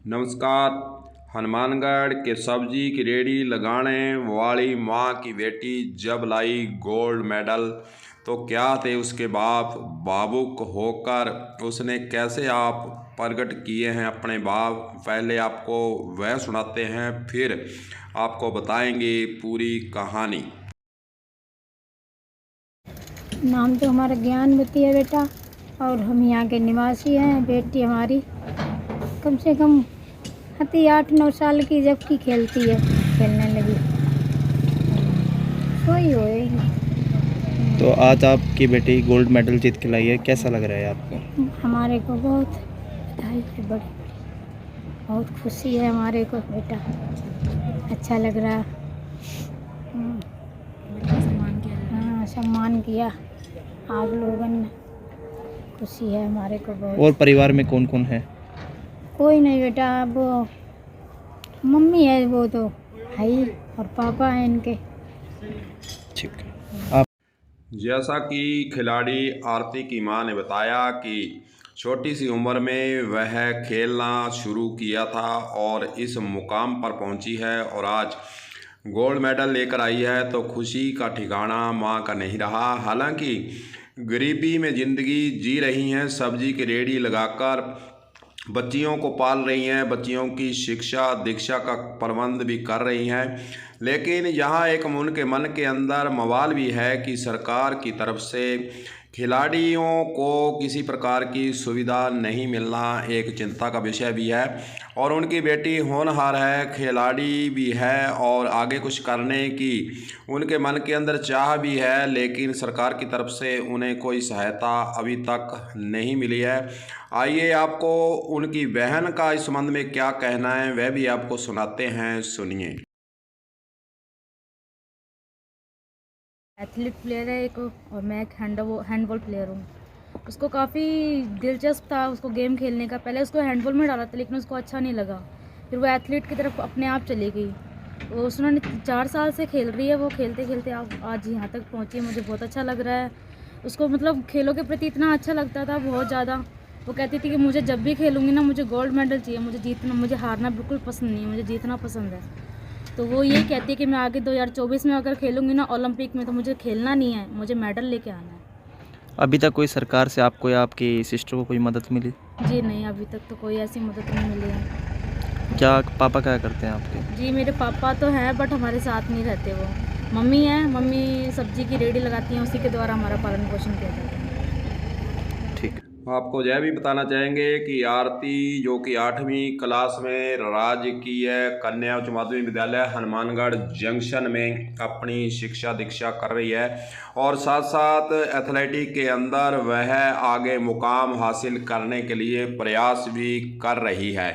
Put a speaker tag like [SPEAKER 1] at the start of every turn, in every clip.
[SPEAKER 1] नमस्कार। हनुमानगढ़ के सब्जी की रेहड़ी लगाने वाली मां की बेटी जब लाई गोल्ड मेडल तो क्या थे उसके बाप। भावुक होकर उसने कैसे आप प्रकट किए हैं अपने भाव, पहले आपको वह सुनाते हैं, फिर आपको बताएंगे पूरी कहानी।
[SPEAKER 2] नाम तो हमारा ज्ञानवती है बेटा, और हम यहाँ के निवासी हैं। बेटी हमारी कम से कम हती 8-9 साल की जब की खेलती है, खेलने लगी सोई होएगी।
[SPEAKER 3] तो आज आपकी बेटी गोल्ड मेडल जीत के लाई है, कैसा लग रहा है आपको?
[SPEAKER 2] हमारे को बहुत बधाई है, बड़ी बहुत खुशी है हमारे को बेटा, अच्छा लग रहा। हाँ, सम्मान किया आप लोगों ने, खुशी है हमारे को बहुत।
[SPEAKER 3] और परिवार में कौन कौन है?
[SPEAKER 2] कोई नहीं बेटा, वो मम्मी है, वो तो है ही, और पापा हैं इनके।
[SPEAKER 3] ठीक है। आप
[SPEAKER 1] जैसा कि खिलाड़ी आरती की मां ने बताया कि छोटी सी उम्र में वह खेलना शुरू किया था और इस मुकाम पर पहुंची है और आज गोल्ड मेडल लेकर आई है, तो खुशी का ठिकाना मां का नहीं रहा। हालांकि गरीबी में ज़िंदगी जी रही हैं, सब्जी की रेहड़ी लगाकर बच्चियों को पाल रही हैं, बच्चियों की शिक्षा दीक्षा का प्रबंध भी कर रही हैं, लेकिन यहाँ एक उनके मन के अंदर मवाल भी है कि सरकार की तरफ से खिलाड़ियों को किसी प्रकार की सुविधा नहीं मिलना एक चिंता का विषय भी है। और उनकी बेटी होनहार है, खिलाड़ी भी है और आगे कुछ करने की उनके मन के अंदर चाह भी है, लेकिन सरकार की तरफ से उन्हें कोई सहायता अभी तक नहीं मिली है। आइए आपको उनकी बहन का इस संबंध में क्या कहना है वह भी आपको सुनाते हैं, सुनिए।
[SPEAKER 4] एथलीट प्लेयर है एक, और मैं एक हैंडबॉल प्लेयर हूँ। उसको काफ़ी दिलचस्प था उसको गेम खेलने का। पहले उसको हैंडबॉल में डाला था, लेकिन उसको अच्छा नहीं लगा, फिर वो एथलीट की तरफ अपने आप चली गई। वो उसने 4 साल से खेल रही है, वो खेलते खेलते आज यहाँ तक पहुँची है। मुझे बहुत अच्छा लग रहा है। उसको मतलब खेलों के प्रति इतना अच्छा लगता था, बहुत ज़्यादा। वो कहती थी कि मुझे जब भी खेलूँगी ना, मुझे गोल्ड मेडल चाहिए, मुझे जीतना, मुझे हारना बिल्कुल पसंद नहीं है, मुझे जीतना पसंद है। तो वो ये कहती है कि मैं आगे 2024 में अगर खेलूँगी ना ओलंपिक में, तो मुझे खेलना नहीं है, मुझे मेडल लेके आना है।
[SPEAKER 3] अभी तक कोई सरकार से आपको या आपकी सिस्टर को कोई मदद मिली?
[SPEAKER 4] जी नहीं, अभी तक तो कोई ऐसी मदद नहीं मिली है।
[SPEAKER 3] क्या पापा क्या करते हैं आपके?
[SPEAKER 4] जी मेरे पापा तो हैं, बट हमारे साथ नहीं रहते वो। मम्मी है, मम्मी सब्जी की रेहड़ी लगाती हैं, उसी के द्वारा हमारा पालन पोषण किया जाता है।
[SPEAKER 3] ठीक।
[SPEAKER 1] आपको यह भी बताना चाहेंगे कि आरती जो कि 8वीं क्लास में राजकीय कन्या उच्च माध्यमिक विद्यालय हनुमानगढ़ जंक्शन में अपनी शिक्षा दीक्षा कर रही है और साथ साथ एथलेटिक के अंदर वह आगे मुकाम हासिल करने के लिए प्रयास भी कर रही है।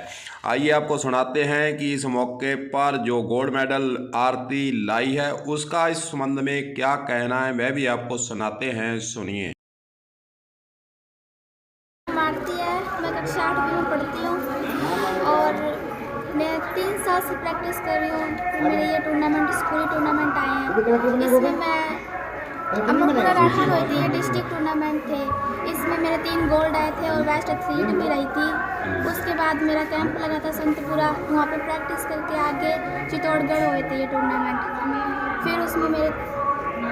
[SPEAKER 1] आइए आपको सुनाते हैं कि इस मौके पर जो गोल्ड मेडल आरती लाई है उसका इस संबंध में क्या कहना है वह भी आपको सुनाते हैं, सुनिए।
[SPEAKER 5] आरती है, मैं कक्षा 8वीं में पढ़ती हूँ और मैं 3 साल से प्रैक्टिस कर रही हूँ। मेरे ये टूर्नामेंट स्कूली टूर्नामेंट आए हैं, इसमें मैं अमरपुरा राठी हुई थी, ये डिस्ट्रिक्ट टूर्नामेंट थे। इसमें मेरे 3 गोल्ड आए थे और बेस्ट एथलीट भी रही थी। उसके बाद मेरा कैंप लगा था संतपुरा, वहाँ पे प्रैक्टिस करके आगे चित्तौड़गढ़ हुए थे ये टूर्नामेंट। फिर उसमें मेरे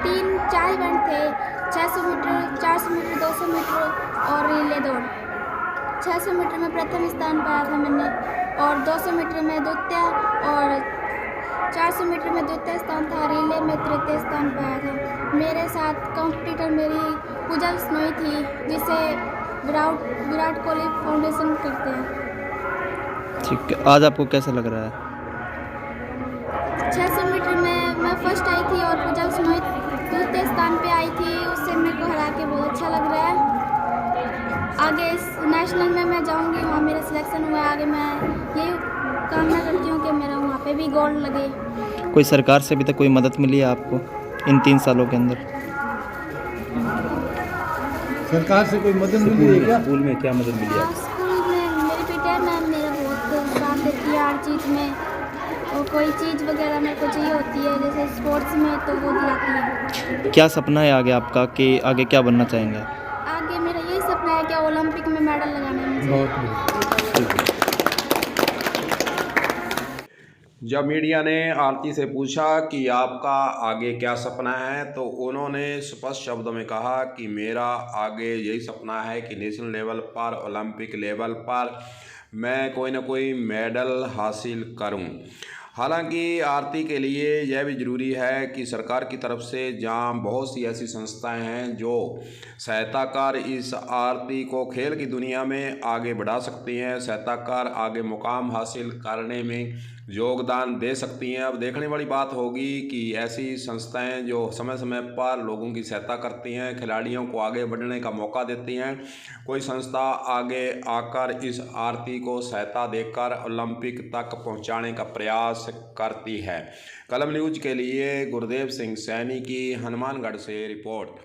[SPEAKER 5] 3-4 इवेंट थे, 600 मीटर, 400 मीटर, 200 मीटर और रिले दौड़। 600 मीटर में प्रथम स्थान पाया था मैंने, और 200 मीटर में द्वितीय, और 400 मीटर में द्वितीय स्थान था, रिले में तृतीय स्थान पाया था। मेरे साथ कॉम्पिटिटर मेरी पूजा बिश्नोई थी, जिसे विराट कोहली फाउंडेशन करते हैं।
[SPEAKER 3] ठीक है, आज आपको कैसा लग रहा है?
[SPEAKER 5] 600 मीटर में मैं फर्स्ट आई थी और पूजा बिश्नोई द्वितीय स्थान पे आई थी, उससे मेरे को हरा के बहुत अच्छा लग रहा है। आगे इस नेशनल में मैं जाऊंगी, वहाँ मेरा सिलेक्शन हुआ है, आगे मैं यही कामना करती हूँ कि मेरा वहाँ पे भी गोल्ड लगे।
[SPEAKER 3] कोई सरकार से अभी तक कोई मदद मिली है आपको इन 3 सालों के अंदर?
[SPEAKER 6] सरकार से कोई मदद मिली है क्या?
[SPEAKER 3] स्कूल में क्या मदद मिली है?
[SPEAKER 5] हाँ, स्कूल में मेरी पीटीआर मैम मेरा बहुत साथ देती है हर चीज़ में, और कोई चीज़ वगैरह मेरे को चाहिए होती है जैसे स्पोर्ट्स में, तो वो दिलाती है।
[SPEAKER 3] क्या सपना है आगे आपका कि आगे क्या बनना चाहेंगे?
[SPEAKER 5] आगे मेरा यही सपना है कि ओलंपिक में मेडल लगाना है मुझे।
[SPEAKER 6] बहुत
[SPEAKER 1] जब मीडिया ने आरती से पूछा कि आपका आगे क्या सपना है, तो उन्होंने स्पष्ट शब्दों में कहा कि मेरा आगे यही सपना है कि नेशनल लेवल पर, ओलंपिक लेवल पर मैं कोई ना कोई मेडल हासिल करूं। हालांकि आरती के लिए यह भी ज़रूरी है कि सरकार की तरफ से जहां बहुत सी ऐसी संस्थाएं हैं जो सहायता कर इस आरती को खेल की दुनिया में आगे बढ़ा सकती हैं, सहायता कर आगे मुकाम हासिल करने में योगदान दे सकती हैं। अब देखने वाली बात होगी कि ऐसी संस्थाएं जो समय समय पर लोगों की सहायता करती हैं, खिलाड़ियों को आगे बढ़ने का मौका देती हैं, कोई संस्था आगे आकर इस आरती को सहायता देकर ओलंपिक तक पहुंचाने का प्रयास करती है। कलम न्यूज़ के लिए गुरदेव सिंह सैनी की हनुमानगढ़ से रिपोर्ट।